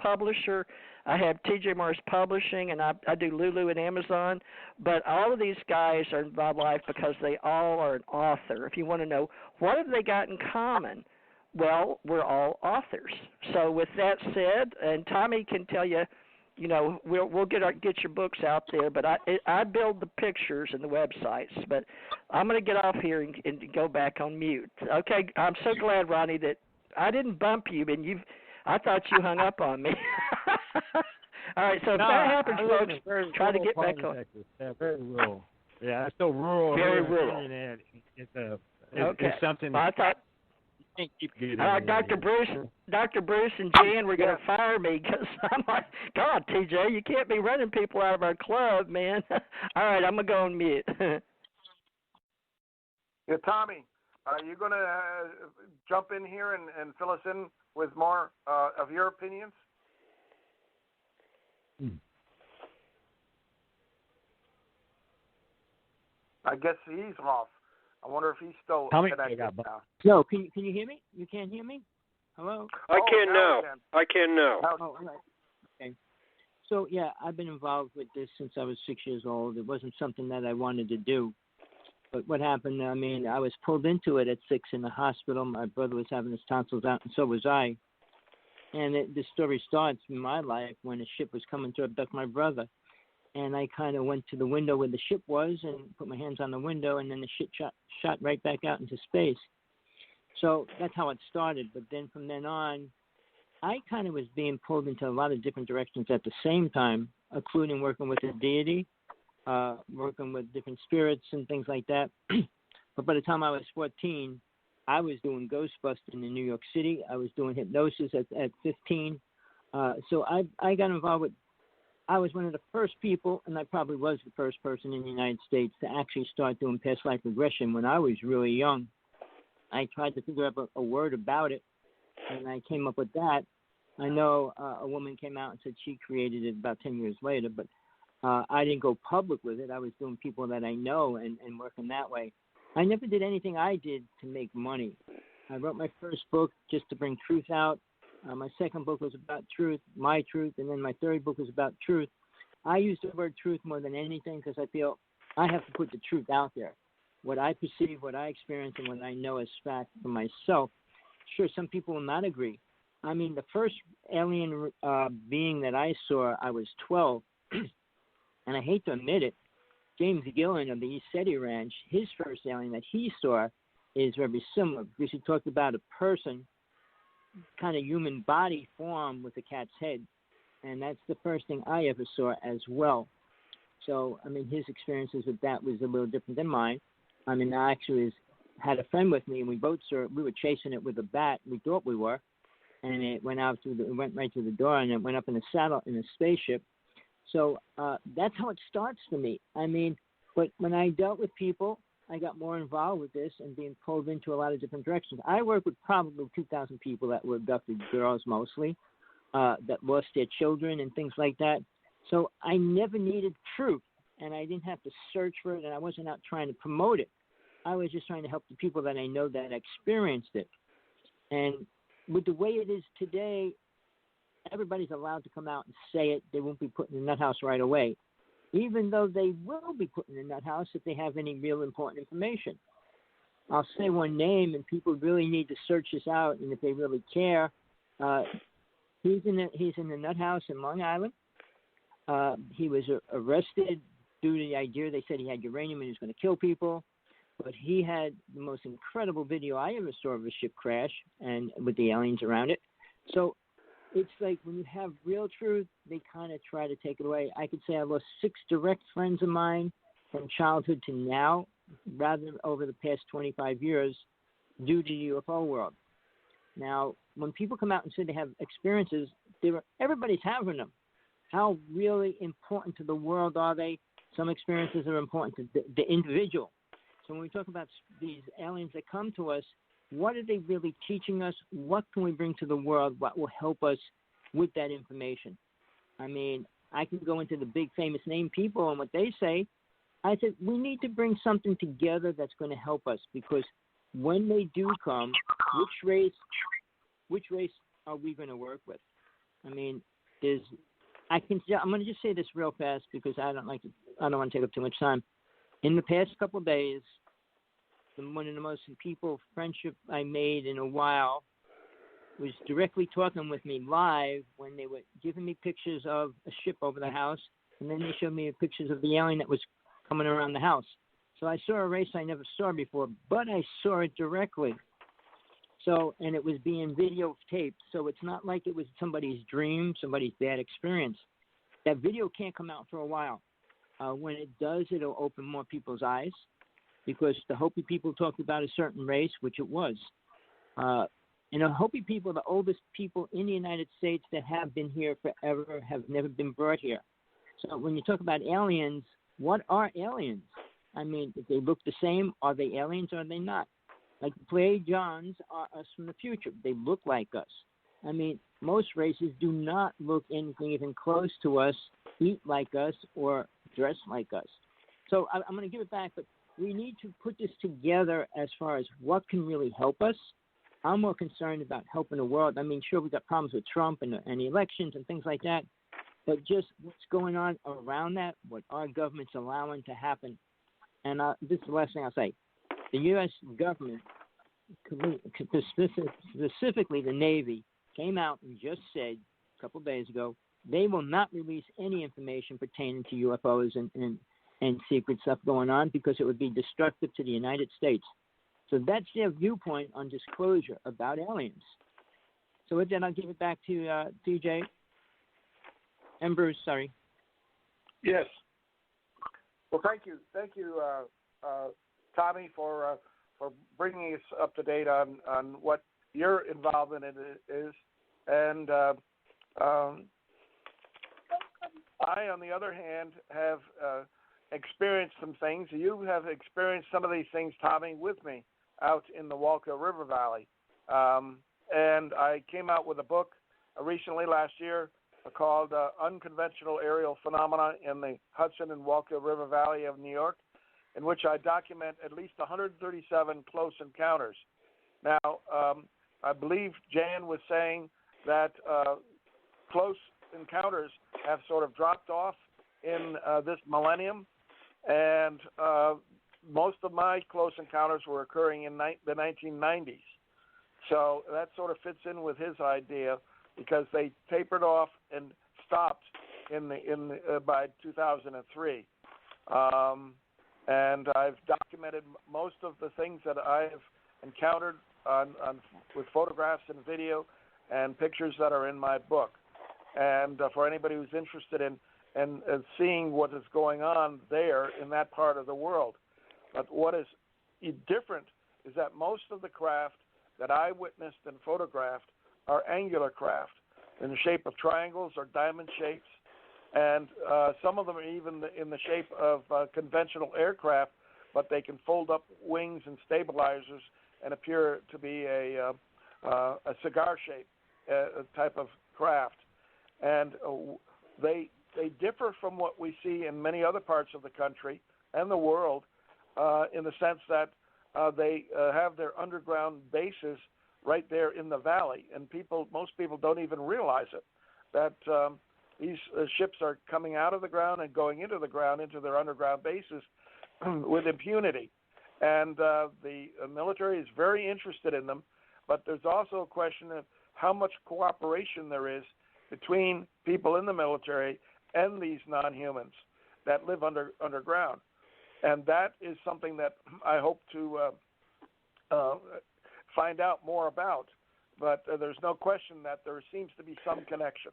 publisher. I have TJ Morris Publishing, and I do Lulu and Amazon. But all of these guys are in my life because they all are an author. If you want to know what have they got in common, well, we're all authors. So with that said, and Tommy can tell you, we'll get your books out there. But I build the pictures and the websites. But I'm going to get off here and go back on mute. Okay, I'm so glad, Ronnie, that I didn't bump you, and I thought you hung up on me. All right, so if that happens, folks, try to get back on. Yeah, very rural. Yeah, it's so rural. Very rural. It's something. Well, I thought. You can't keep getting Dr. Bruce and Jan were going to fire me because I'm like, God, TJ, you can't be running people out of our club, man. All right, I'm going to go on mute. Yeah, Tommy, are you going to jump in here and fill us in with more of your opinions? I guess he's off. I wonder if he's still connected now. No, can you hear me? You can't hear me? Hello? I can now. I can now. Oh, all right. Okay. So, yeah, I've been involved with this since I was 6 years old. It wasn't something that I wanted to do. But what happened, I was pulled into it at 6 in the hospital. My brother was having his tonsils out, and so was I. And the story starts in my life when a ship was coming to abduct my brother. And I kind of went to the window where the ship was and put my hands on the window, and then the ship shot right back out into space. So that's how it started. But then from then on, I kind of was being pulled into a lot of different directions at the same time, including working with a deity, working with different spirits and things like that. But by the time I was 14, I was doing Ghostbusting in New York City. I was doing hypnosis at 15. So I got involved with, I was one of the first people, and I probably was the first person in the United States to actually start doing past life regression when I was really young. I tried to figure out a word about it, and I came up with that. I know a woman came out and said she created it about 10 years later, but I didn't go public with it. I was doing people that I know and working that way. I never did anything I did to make money. I wrote my first book just to bring truth out. My second book was about truth, my truth, and then my third book was about truth. I use the word truth more than anything because I feel I have to put the truth out there. What I perceive, what I experience, and what I know as fact for myself. Sure, some people will not agree. I mean, the first alien being that I saw, I was 12, and I hate to admit it, James Gillen of the East Seti Ranch, his first alien that he saw is very similar because he talked about a person, kind of human body form with a cat's head, and that's the first thing I ever saw as well. So, I mean, his experiences with that was a little different than mine. I mean, I actually had a friend with me, and we both saw it. We were chasing it with a bat. We thought we were, and it went right through the door, and it went up in a saddle in a spaceship. So that's how it starts for me. I mean, but when I dealt with people, I got more involved with this and being pulled into a lot of different directions. I work with probably 2,000 people that were abducted, girls mostly, that lost their children and things like that. So I never needed truth, and I didn't have to search for it, and I wasn't out trying to promote it. I was just trying to help the people that I know that experienced it. And with the way it is today, everybody's allowed to come out and say it. They won't be put in the nut house right away, even though they will be put in the nut house if they have any real important information. I'll say one name, and people really need to search this out, and if they really care, he's in the nut house in Long Island. He was arrested due to the idea they said he had uranium and he was going to kill people. But he had the most incredible video I ever saw of a ship crash and with the aliens around it. So it's like when you have real truth, they kind of try to take it away. I could say I lost 6 direct friends of mine from childhood to now, rather than over the past 25 years, due to the UFO world. Now, when people come out and say they have experiences, everybody's having them. How really important to the world are they? Some experiences are important to the individual. So when we talk about these aliens that come to us, what are they really teaching us? What can we bring to the world? What will help us with that information? I mean, I can go into the big famous name people and what they say. I said, we need to bring something together that's going to help us, because when they do come, which race are we going to work with? I mean, I'm going to just say this real fast because I don't want to take up too much time. In the past couple of days, one of the most people friendship I made in a while was directly talking with me live when they were giving me pictures of a ship over the house, and then they showed me pictures of the alien that was coming around the house. So I saw a race I never saw before, but I saw it directly. So, and it was being videotaped, so it's not like it was somebody's dream, somebody's bad experience. That video can't come out for a while. When it does, it'll open more people's eyes, because the Hopi people talked about a certain race, which it was. And the Hopi people are the oldest people in the United States that have been here forever, have never been brought here. So when you talk about aliens, what are aliens? I mean, if they look the same, are they aliens or are they not? Like the Plejans are us from the future. They look like us. I mean, most races do not look anything even close to us, eat like us, or dress like us. So I'm going to give it back, but we need to put this together as far as what can really help us. I'm more concerned about helping the world. I mean, sure, we've got problems with Trump and the elections and things like that, but just what's going on around that, what our government's allowing to happen. And this is the last thing I'll say. The U.S. government, specifically the Navy, came out and just said a couple of days ago they will not release any information pertaining to UFOs and secret stuff going on because it would be destructive to the United States. So that's their viewpoint on disclosure about aliens. So with that, I'll give it back to DJ and Bruce. Sorry. Yes. Well, thank you, Tommy, for bringing us up to date on what your involvement in it is, and I, on the other hand, have experienced some things. You have experienced some of these things, Tommy, with me out in the Wallkill River Valley, and I came out with a book recently last year called Unconventional Aerial Phenomena in the Hudson and Wallkill River Valley of New York, in which I document at least 137 close encounters. Now, I believe Jan was saying that close encounters have sort of dropped off in this millennium, and most of my close encounters were occurring in the 1990s. So that sort of fits in with his idea, because they tapered off and stopped by 2003. And I've documented most of the things that I've encountered with photographs and video and pictures that are in my book. And for anybody who's interested in seeing what is going on there in that part of the world. But what is different is that most of the craft that I witnessed and photographed are angular craft in the shape of triangles or diamond shapes, and some of them are even in the shape of conventional aircraft, but they can fold up wings and stabilizers and appear to be a cigar shape type of craft. And they differ from what we see in many other parts of the country and the world in the sense that they have their underground bases right there in the valley, and most people don't even realize it, that these ships are coming out of the ground and going into the ground, into their underground bases with impunity. And the military is very interested in them, but there's also a question of how much cooperation there is between people in the military and these non-humans that live underground. And that is something that I hope to find out more about. But there's no question that there seems to be some connection.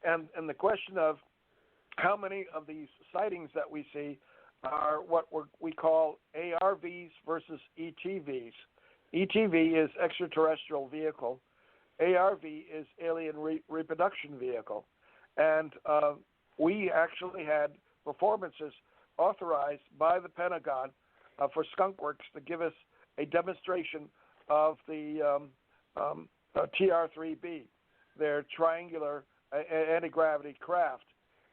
and the question of how many of these sightings that we see are what we call ARVs versus ETVs. ETV is extraterrestrial vehicle. ARV is alien reproduction vehicle. And we actually had performances authorized by the Pentagon for Skunk Works to give us a demonstration of the TR-3B, their triangular anti-gravity craft.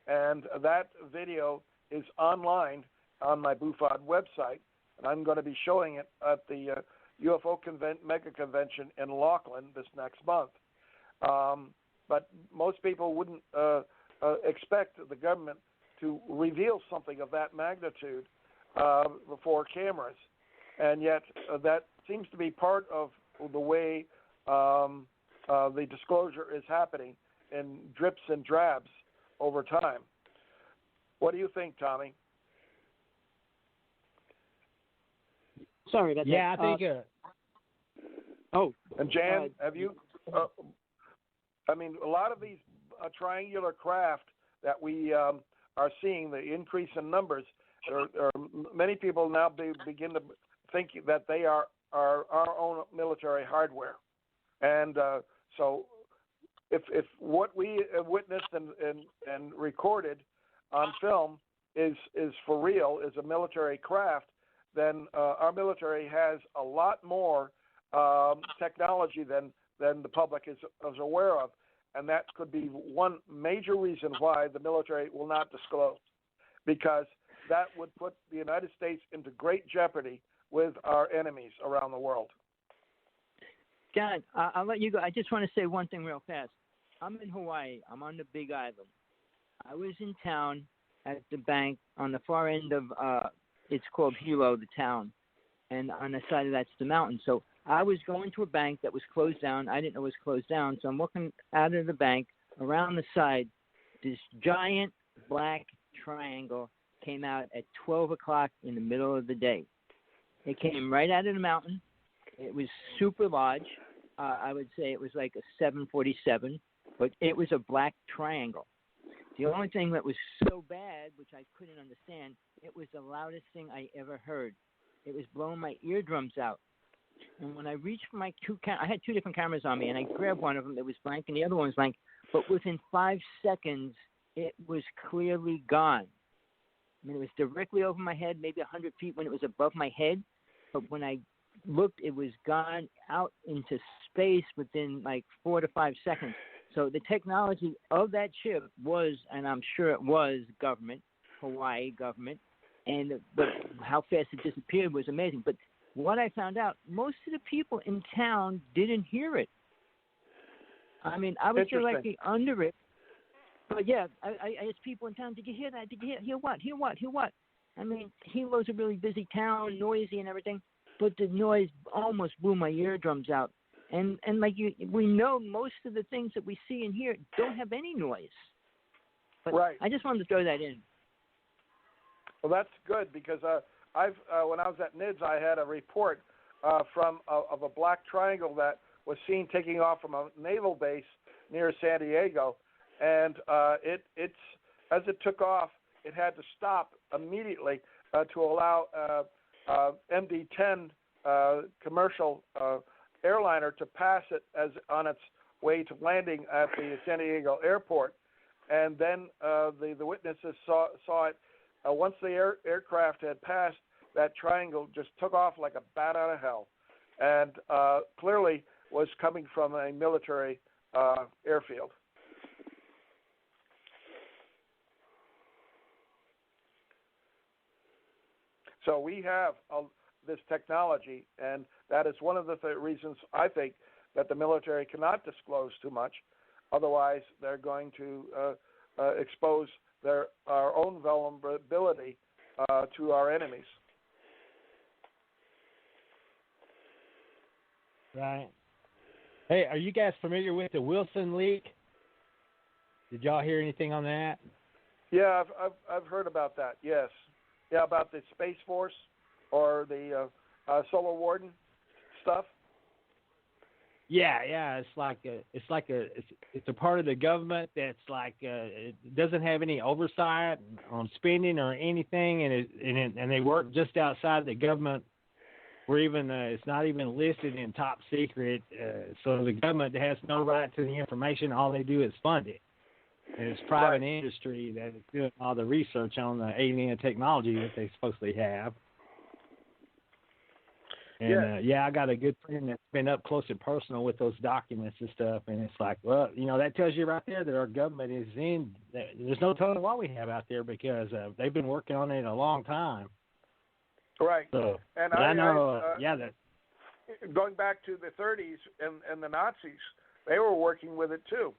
And that video is online on my Buford website, and I'm going to be showing it at the UFO Mega Convention in Laughlin this next month. but most people wouldn't expect the government to reveal something of that magnitude before cameras, and yet that seems to be part of the way the disclosure is happening in drips and drabs over time. What do you think, Tommy? Sorry about that. Yeah, I think. And Jan, have you? I mean, a lot of these triangular craft that we are seeing, the increase in numbers, or many people now begin to think that they are our own military hardware, and so if what we witnessed and recorded on film is for real, is a military craft, then our military has a lot more technology than the public is aware of, and that could be one major reason why the military will not disclose, because that would put the United States into great jeopardy with our enemies around the world. John, I'll let you go. I just want to say one thing real fast. I'm in Hawaii. I'm on the Big Island. I was in town at the bank on the far end of, it's called Hilo, the town, and on the side of that's the mountain. So I was going to a bank that was closed down. I didn't know it was closed down, so I'm walking out of the bank. Around the side, this giant black triangle came out at 12 o'clock in the middle of the day. It came right out of the mountain. It was super large. I would say it was like a 747, but it was a black triangle. The only thing that was so bad, which I couldn't understand, it was the loudest thing I ever heard. It was blowing my eardrums out. And when I reached for my I had two different cameras on me, and I grabbed one of them. It was blank, and the other one was blank. But within 5 seconds, it was clearly gone. I mean, it was directly over my head, maybe 100 feet when it was above my head. But when I looked, it was gone out into space within like 4 to 5 seconds. So the technology of that ship was, and I'm sure it was, government, Hawaii government, but how fast it disappeared was amazing. But what I found out, most of the people in town didn't hear it. I mean, I was directly under it. But yeah, I asked people in town, did you hear that? Did you hear what? Hear what? Hear what? I mean, Hilo's a really busy town, noisy and everything, but the noise almost blew my eardrums out. And like we know most of the things that we see and hear don't have any noise. But right. I just wanted to throw that in. Well, that's good, because I've when I was at NIDS, I had a report of a black triangle that was seen taking off from a naval base near San Diego, and it's as it took off, it had to stop immediately to allow MD-10 commercial airliner to pass it as on its way to landing at the San Diego airport, and then the witnesses saw it. Once the aircraft had passed, that triangle just took off like a bat out of hell, and clearly was coming from a military airfield. So we have this technology, and that is one of the reasons I think that the military cannot disclose too much. Otherwise, they're going to expose our own vulnerability to our enemies. Right. Hey, are you guys familiar with the Wilson leak? Did y'all hear anything on that? Yeah, I've heard about that. Yes. Yeah, about the Space Force or the Solar Warden stuff. Yeah. It's a part of the government that's like it doesn't have any oversight on spending or anything, and they work just outside the government, where even it's not even listed in top secret. So the government has no right to the information. All they do is fund it, and it's private industry that is doing all the research on the alien technology that they supposedly have. And, I got a good friend that's been up close and personal with those documents and stuff. And it's like, well, that tells you right there that our government is in. There's no telling what we have out there, because they've been working on it a long time. Right. So, and I know, going back to the 30s and the Nazis, they were working with it too.